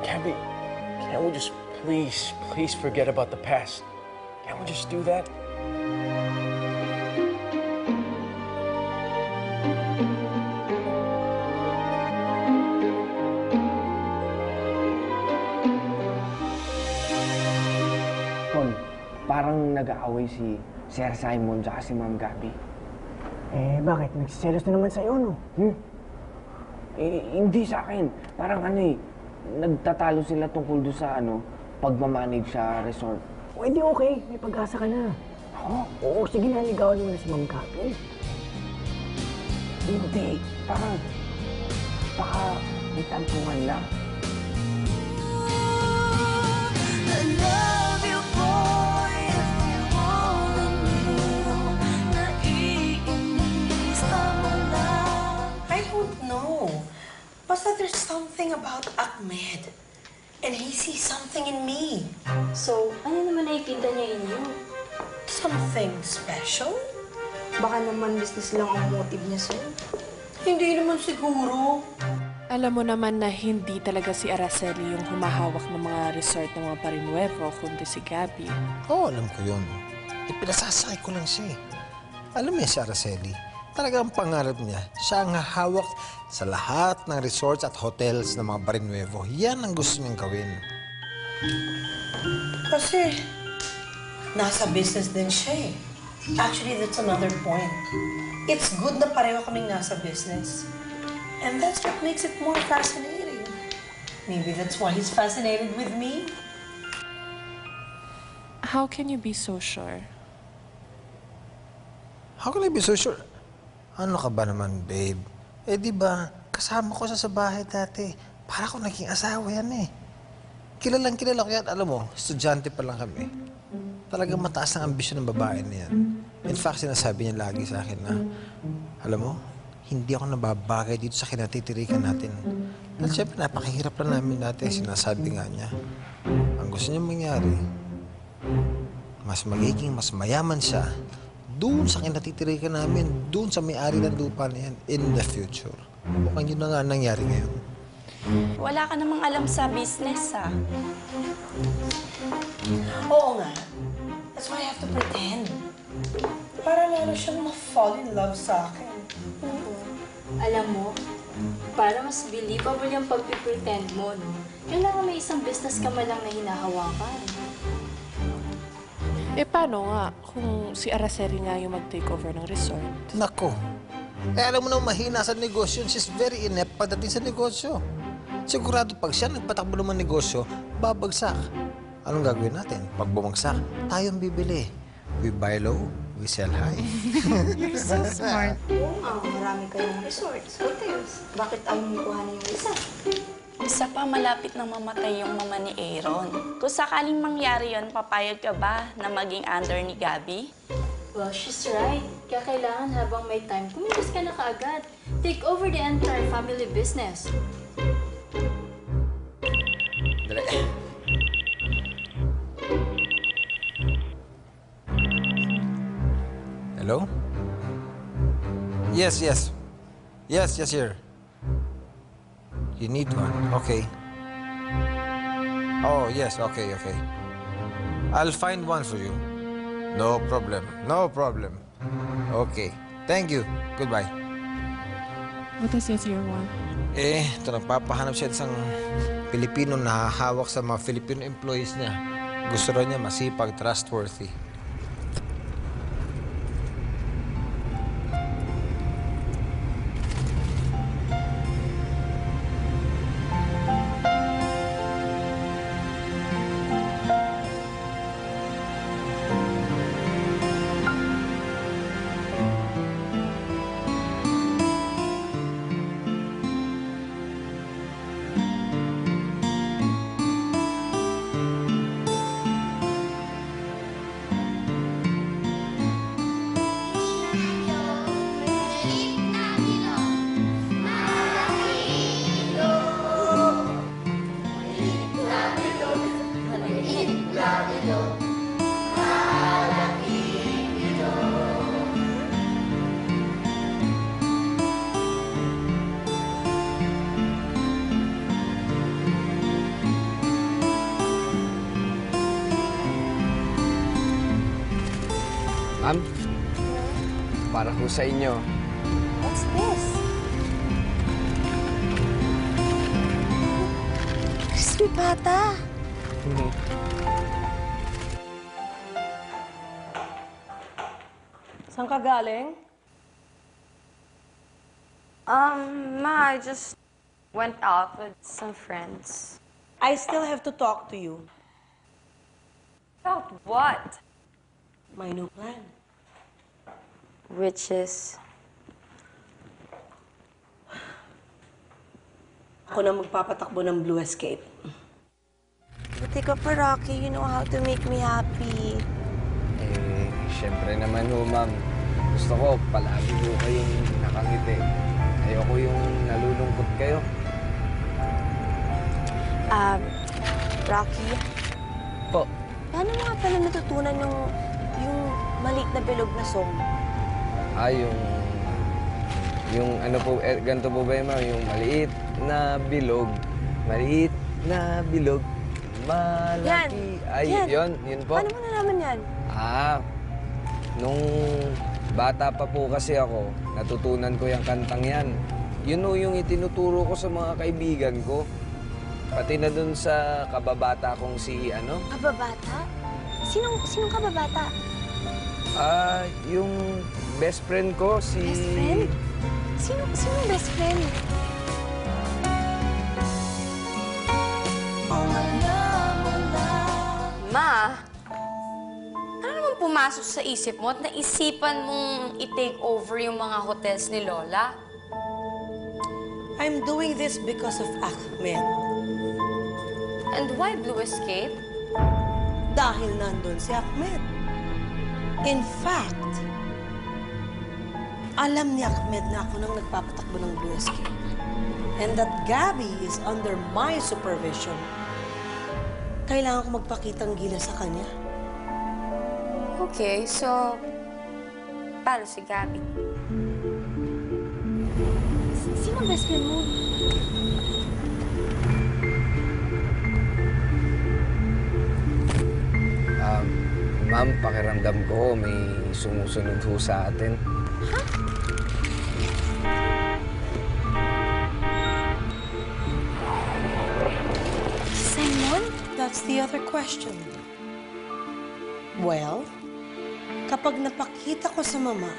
Gabby, can't we just please forget about the past? Can't we just do that? Paul, parang nag-aaway si Sir Simon at si Ma'am Gabby. Eh, bakit? Nagsiselos na naman sa'yo, no? Hindi sa akin. Parang nagtatalo sila tungkol doon sa pagmamanage sa resort. O, hindi okay. May pag-asa ka na. Oo, sige na, ligawan mo na si Ma'am Gabby. Hindi. Parang, baka may tampungan lang. I love you, boy, if you only knew. Naiinis ka mo lang. I don't know. Basta there's something about Ahmed. And he sees something in me. So, ano naman nakikita niya in you? Something special? Baka naman business lang ang motive niya sa'yo. Hindi naman siguro. Alam mo naman na hindi talaga si Araceli yung humahawak ng mga resort ng mga Parinuevo, kundi si Gabby. Oo, alam ko yun. Pinasasakay ko lang siya eh. Alam mo si Araceli, talagang pangarap niya, siya ang hahawak sa lahat ng resorts at hotels ng mga Parinuevo. Yan ang gusto niyang gawin. Kasi, nasa business din siya eh. Actually, that's another point. It's good na pareho kaming nasa business. And that's what makes it more fascinating. Maybe that's why he's fascinated with me. How can you be so sure? How can I be so sure? Ano ka ba naman, babe? Eh, di ba, kasama ko siya sa bahay dati. Para ko naging asawa yan eh. Kilalang kilala ko yan. Alam mo, estudyante pa lang kami. Talagang mataas ang ambisyon ng babae na yan. In fact, sinasabi niya lagi sa akin na, alam mo, hindi ako nababagay dito sa kinatitirikan natin. Dahil siyempre, napakahirap lang namin dati. Sinasabi nga niya, ang gusto niya mangyari, mas mayaman siya doon sa kinatitirikan namin, doon sa may-ari ng lupa na yan in the future. Mukhang yun na nga nangyari ngayon. Wala ka namang alam sa business, ah. Oo nga. That's why I have to pretend. Para lalo siyang ma-fall in love sa akin. Alam mo, para mas believable yung pag-pretend mo, no? Kailangan may isang business ka man lang na hinahawakan. Eh, paano nga kung si Araceli nga yung mag-take over ng resort? Nako. Eh, alam mo naman, mahina sa negosyo. She's very inept pagdating sa negosyo. Sigurado pag siya nagpatakbo naman negosyo, babagsak. Anong gagawin natin? Pag bumagsak, tayong bibili. We buy low, we sell high. You're so smart. Oo nga, marami kayong resorts, hotels. Bakit ayaw mo kuhanin yung isa? Isa pa, malapit nang mamatay yung mama ni Aaron. Kung sakaling mangyari yon, papayag ka ba na maging under ni Gabby? Well, she's right. Kaya kailangan habang may time, kumilos ka na kaagad. Take over the entire family business. Dali. Hello? Yes, here. You need one. Okay. Oh, yes, okay. I'll find one for you. No problem. Okay. Thank you. Goodbye. What does this year want? Ito, nagpapahanap siya isang Pilipino na hahawak sa mga Filipino employees niya. Gusto rin niya masipag, trustworthy. Ma'am, para ho sa inyo. What's this? Crispy pata. Saan ka galing? Ma, I just went out with some friends. I still have to talk to you. About what? My new plan. Which is... Ako na magpapatakbo ng Blue Escape. Buti ka pa, Rocky. You know how to make me happy. Eh, syempre naman ho, ma'am. Gusto ko, palagi ho kayong nakangiti. Ayoko yung nalulungkot kayo. Rocky, Po, paano mo nga pala natutunan yung maliit na bilog na song? yung ano po, ganito po ba yun, ma'am? Yung maliit na bilog, malaki, malaki. Ay, yun po. Paano mo nalaman yan? Nung bata pa po kasi ako, natutunan ko yung kantang yan. Yun o yung itinuturo ko sa mga kaibigan ko. Pati na dun sa kababata kong si ano. Kababata? Sinong kababata? Yung best friend ko, si... Best friend? Sinong best friend? Ma, ano naman pumasok sa isip mo at naisipan mong i-take over yung mga hotels ni Lola? I'm doing this because of Ahmed. And why Blue Escape? Dahil nandun si Ahmed. In fact, alam ni Ahmed na ako nang nagpapatakbo ng Blue Escape. And that Gabby is under my supervision. Kailangan ko magpakitang gila sa kanya. Okay, so... Paano si Gabby? Sino best friend mo? Ma'am, pakiramdam ko may sumusunod ho sa atin. Simon? That's the other question. Well, kapag napakita ko sa mama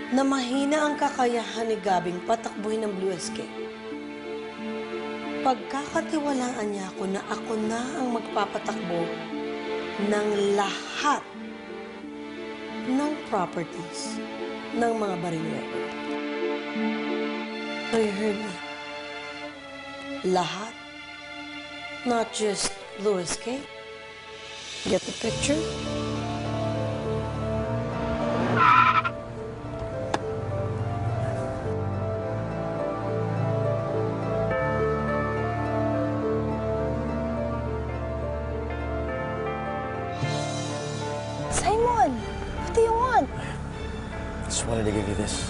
na mahina ang kakayahan ni Gabing patakbuhin ng Blue Escape, pagkakatiwalaan niya ako na ako na ang magpapatakbo ng lahat ng properties ng mga Barinuevo. So you heard me? Lahat. Not just Blue Escape. Get the picture? Simon, what do you want? Just wanted to give you this.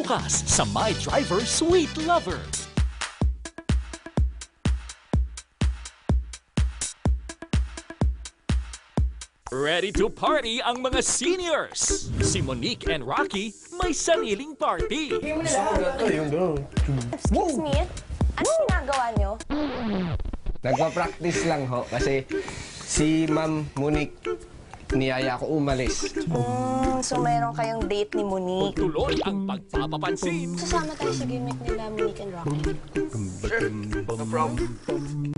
Bukas sa My Driver Sweet Lover. Ready to party ang mga seniors! Si Monique and Rocky may sariling party. Excuse me, ano ginagawa niyo? Nagpa-practice lang ho kasi si Ma'am Monique niyaya ko umalis. So mayroon kayong date ni Monique. Tuloy ang pagpapapansin. Sasama tayo sa gimmick nila, Monique and Rocky. Sure, no problem.